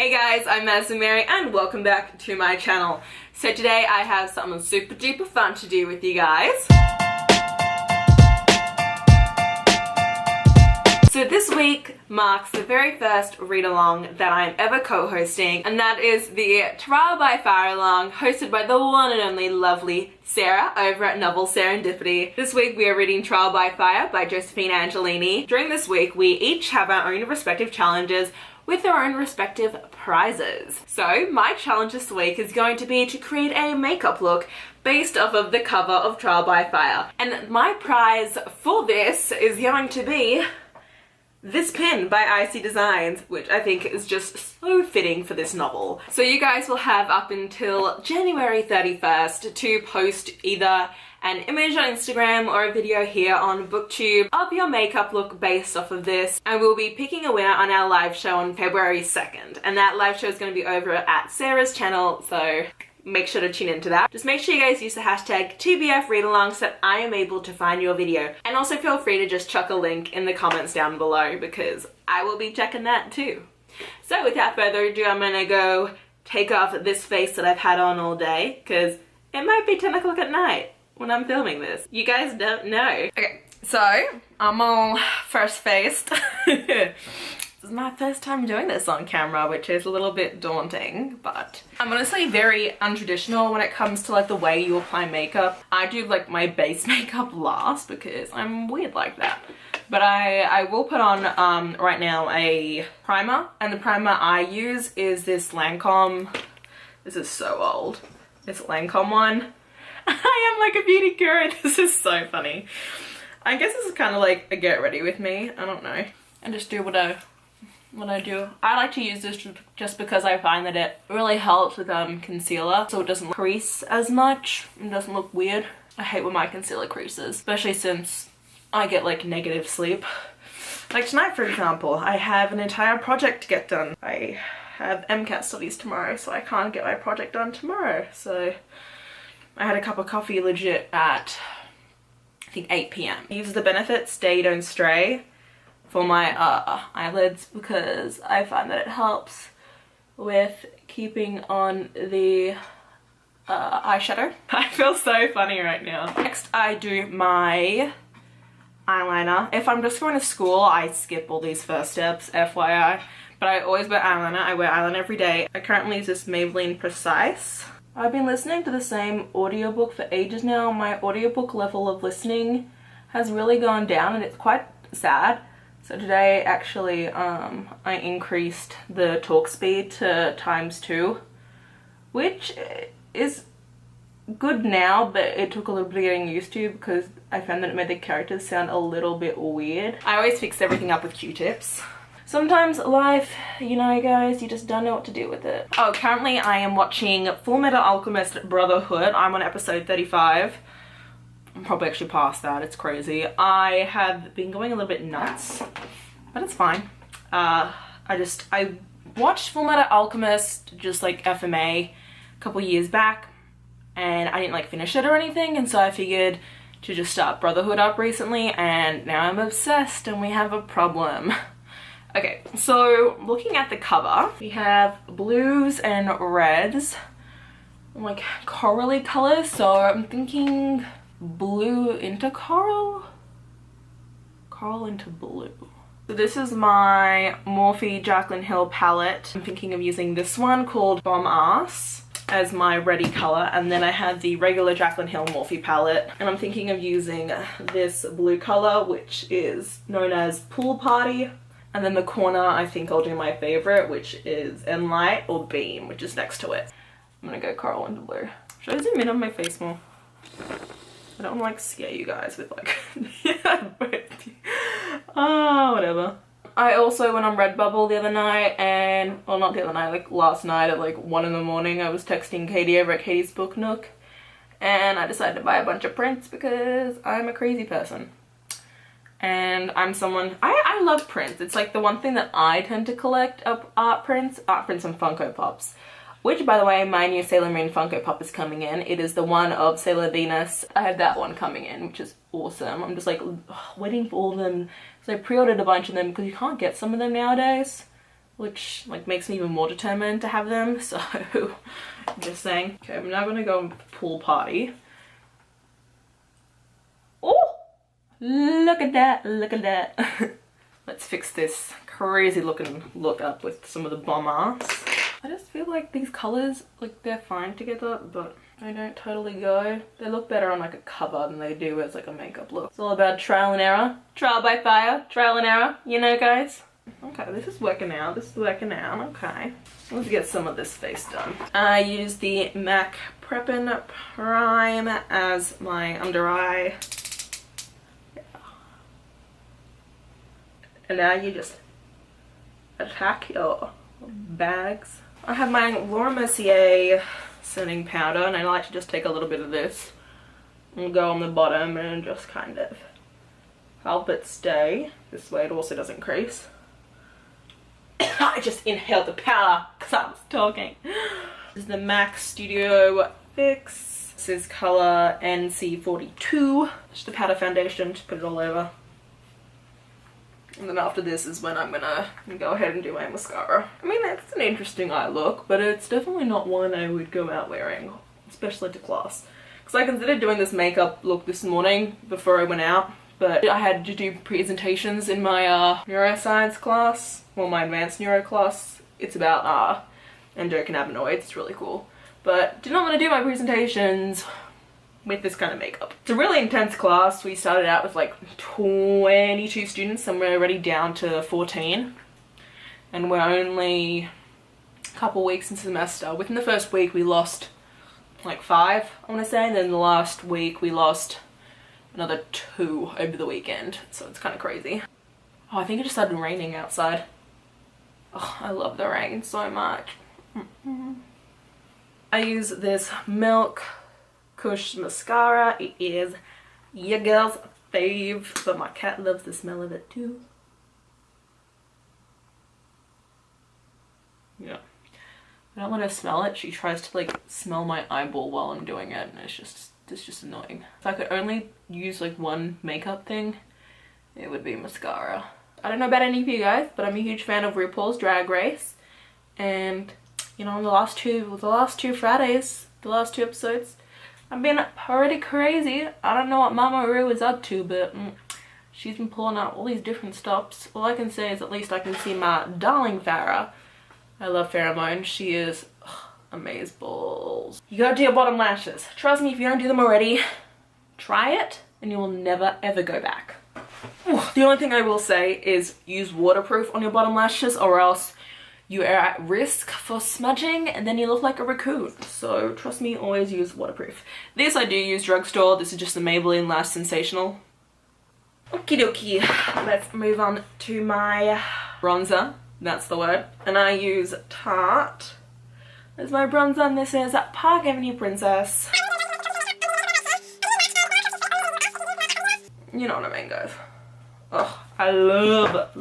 Hey guys, I'm Madison Mary and welcome back to my channel. So today I have something super duper fun to do with you guys. So this week marks the very first read-along that I'm ever co-hosting, and that is the Trial by Fire along hosted by the one and only lovely Sarah over at Novel Serendipity. This week we are reading Trial by Fire by Josephine Angelini. During this week we each have our own respective challenges with their own respective prizes. So my challenge this week is going to be to create a makeup look based off of the cover of Trial by Fire. And my prize for this is going to be this pin by Icy Designs, which I think is just so fitting for this novel. So you guys will have up until January 31st to post either an image on Instagram or a video here on BookTube of your makeup look based off of this, and we'll be picking a winner on our live show on February 2nd, and that live show is going to be over at Sarah's channel, so make sure to tune into that. Just make sure you guys use the hashtag TBF Readalong so that I am able to find your video, and also feel free to just chuck a link in the comments down below because I will be checking that too. So without further ado, I'm gonna go take off this face that I've had on all day because it might be 10 o'clock at night when I'm filming this. You guys don't know. Okay, so I'm all first-faced. This is my first time doing this on camera, which is a little bit daunting, but I'm honestly very untraditional when it comes to like the way you apply makeup. I do like my base makeup last because I'm weird like that. But I will put on right now a primer, and the primer I use is this Lancome. This is so old. It's a Lancome one. I am like a beauty guru. This is so funny. I guess this is kind of like a get ready with me. I don't know. I just do what I do. I like to use this just because I find that it really helps with concealer, so it doesn't crease as much and doesn't look weird. I hate when my concealer creases, especially since I get like negative sleep. Like tonight, for example, I have an entire project to get done. I have MCAT studies tomorrow, so I can't get my project done tomorrow. So I had a cup of coffee legit at I think 8 p.m. I use the Benefit Stay Don't Stray for my eyelids because I find that it helps with keeping on the eyeshadow. I feel so funny right now. Next I do my eyeliner. If I'm just going to school, I skip all these first steps, FYI. But I always wear eyeliner. I wear eyeliner every day. I currently use this Maybelline Precise. I've been listening to the same audiobook for ages now. My audiobook level of listening has really gone down and it's quite sad. So today actually I increased the talk speed to ×2, which is good now, but it took a little bit of getting used to because I found that it made the characters sound a little bit weird. I always fix everything up with Q-tips. Sometimes life, you know guys, you just don't know what to do with it. Oh, currently I am watching Fullmetal Alchemist Brotherhood. I'm on episode 35. I'm probably actually past that, it's crazy. I have been going a little bit nuts, but it's fine. I watched Fullmetal Alchemist just like FMA a couple years back, and I didn't like finish it or anything, and so I figured to just start Brotherhood up recently, and now I'm obsessed and we have a problem. Okay, so looking at the cover, we have blues and reds, like corally colors, so I'm thinking blue into coral? Coral into blue. So this is my Morphe Jaclyn Hill palette. I'm thinking of using this one called Bomb Ass as my ready color, and then I have the regular Jaclyn Hill Morphe palette, and I'm thinking of using this blue color, which is known as Pool Party. And then the corner, I think I'll do my favorite, which is Enlight or Beam, which is next to it. I'm gonna go coral into blue. Should I zoom in on my face more? I don't want to like scare you guys with like, whatever. I also went on Redbubble the other night and, well not the other night, like last night at like 1 in the morning, I was texting Katie over at Katie's Book Nook, and I decided to buy a bunch of prints because I'm a crazy person. And I'm someone, I love prints. It's like the one thing that I tend to collect of art prints and Funko Pops. Which, by the way, my new Sailor Moon Funko Pop is coming in. It is the one of Sailor Venus. I have that one coming in, which is awesome. I'm just like waiting for all of them. So I pre-ordered a bunch of them because you can't get some of them nowadays. which like makes me even more determined to have them. So I'm just saying. Okay, I'm now gonna go and pool party. Oh, look at that, look at that. Let's fix this crazy looking look up with some of the bomb ass. I just feel like these colors, like they're fine together, but they don't totally go. They look better on like a cover than they do as like a makeup look. It's all about trial and error. Trial by fire, trial and error, you know guys? Okay, this is working out, this is working out, okay. Let's get some of this face done. I use the MAC Prep-In Prime as my under eye. Yeah. And now you just attack your bags. I have my Laura Mercier setting powder, and I like to just take a little bit of this and go on the bottom and just kind of help it stay. This way it also doesn't crease. I just inhaled the powder because I was talking. This is the MAC Studio Fix. This is color NC42. Just a powder foundation to put it all over. And then after this is when I'm gonna go ahead and do my mascara. I mean, it's an interesting eye look, but it's definitely not one I would go out wearing, especially to class. Because I considered doing this makeup look this morning before I went out, but I had to do presentations in my neuroscience class, well, my advanced neuro class. It's about endocannabinoids, it's really cool. But did not want to do my presentations with this kind of makeup. It's a really intense class. We started out with like 22 students and we're already down to 14. And we're only a couple weeks into the semester. Within the first week we lost like 5, I want to say, and then the last week we lost another 2 over the weekend. So it's kind of crazy. Oh, I think it just started raining outside. Oh, I love the rain so much. I use this Milk Kush mascara. It is your girl's fave, but my cat loves the smell of it too. Yeah. I don't let her smell it. She tries to like smell my eyeball while I'm doing it, and it's just annoying. If I could only use like one makeup thing, it would be mascara. I don't know about any of you guys, but I'm a huge fan of RuPaul's Drag Race, and you know, the last two Fridays, the last 2 episodes, I've been pretty crazy. I don't know what Mama Ru is up to, but she's been pulling out all these different stops. All I can say is at least I can see my darling Farrah. I love Pheromone. She is amazeballs. You gotta do your bottom lashes. Trust me, if you don't do them already, try it and you will never ever go back. The only thing I will say is use waterproof on your bottom lashes, or else you are at risk for smudging and then you look like a raccoon. So trust me, always use waterproof. This I do use drugstore. This is just the Maybelline Lash Sensational. Okie dokie. Let's move on to my bronzer. That's the word. And I use Tarte as my bronzer, and this is Park Avenue Princess. You know what I mean, guys. Oh, I love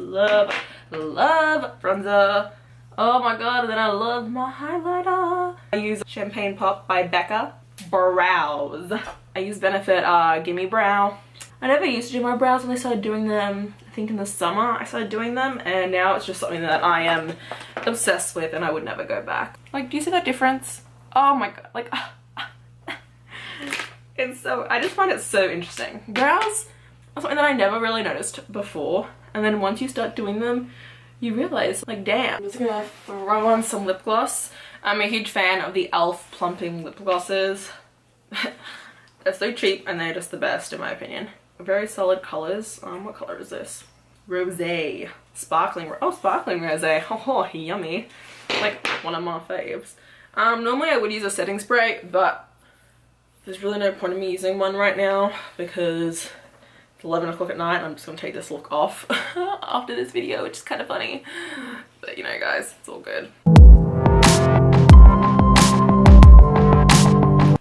bronzer. Oh my god, and then I love my highlighter. I use Champagne Pop by Becca. Brows. I use Benefit Gimme Brow. I never used to do my brows when I started doing them. I think in the summer I started doing them, and now it's just something that I am obsessed with and I would never go back. Like, do you see that difference? Oh my god, like, it's so, I just find it so interesting. Brows are something that I never really noticed before, and then once you start doing them, you realize, like, damn. I'm just gonna throw on some lip gloss. I'm a huge fan of the e.l.f. plumping lip glosses. They're so cheap and they're just the best in my opinion. Very solid colors. What color is this? Rosé. Sparkling. Oh, sparkling rosé. Oh, yummy. Like one of my faves. Normally I would use a setting spray, but there's really no point in me using one right now because it's 11 o'clock at night and I'm just gonna take this look off after this video, which is kind of funny. But you know, guys, it's all good.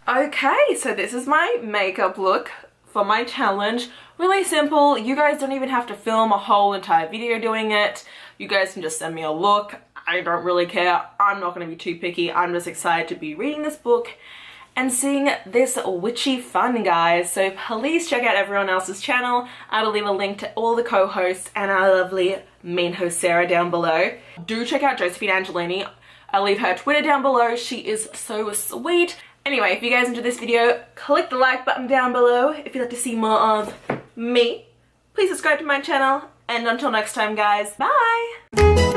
Okay, so this is my makeup look for my challenge. Really simple. You guys don't even have to film a whole entire video doing it. You guys can just send me a look. I don't really care. I'm not going to be too picky. I'm just excited to be reading this book and seeing this witchy fun, guys. So please check out everyone else's channel. I will leave a link to all the co-hosts and our lovely main host Sarah down below. Do check out Josephine Angelini. I'll leave her Twitter down below. She is so sweet. Anyway, if you guys enjoyed this video, click the like button down below. If you'd like to see more of me, please subscribe to my channel. And until next time, guys, bye!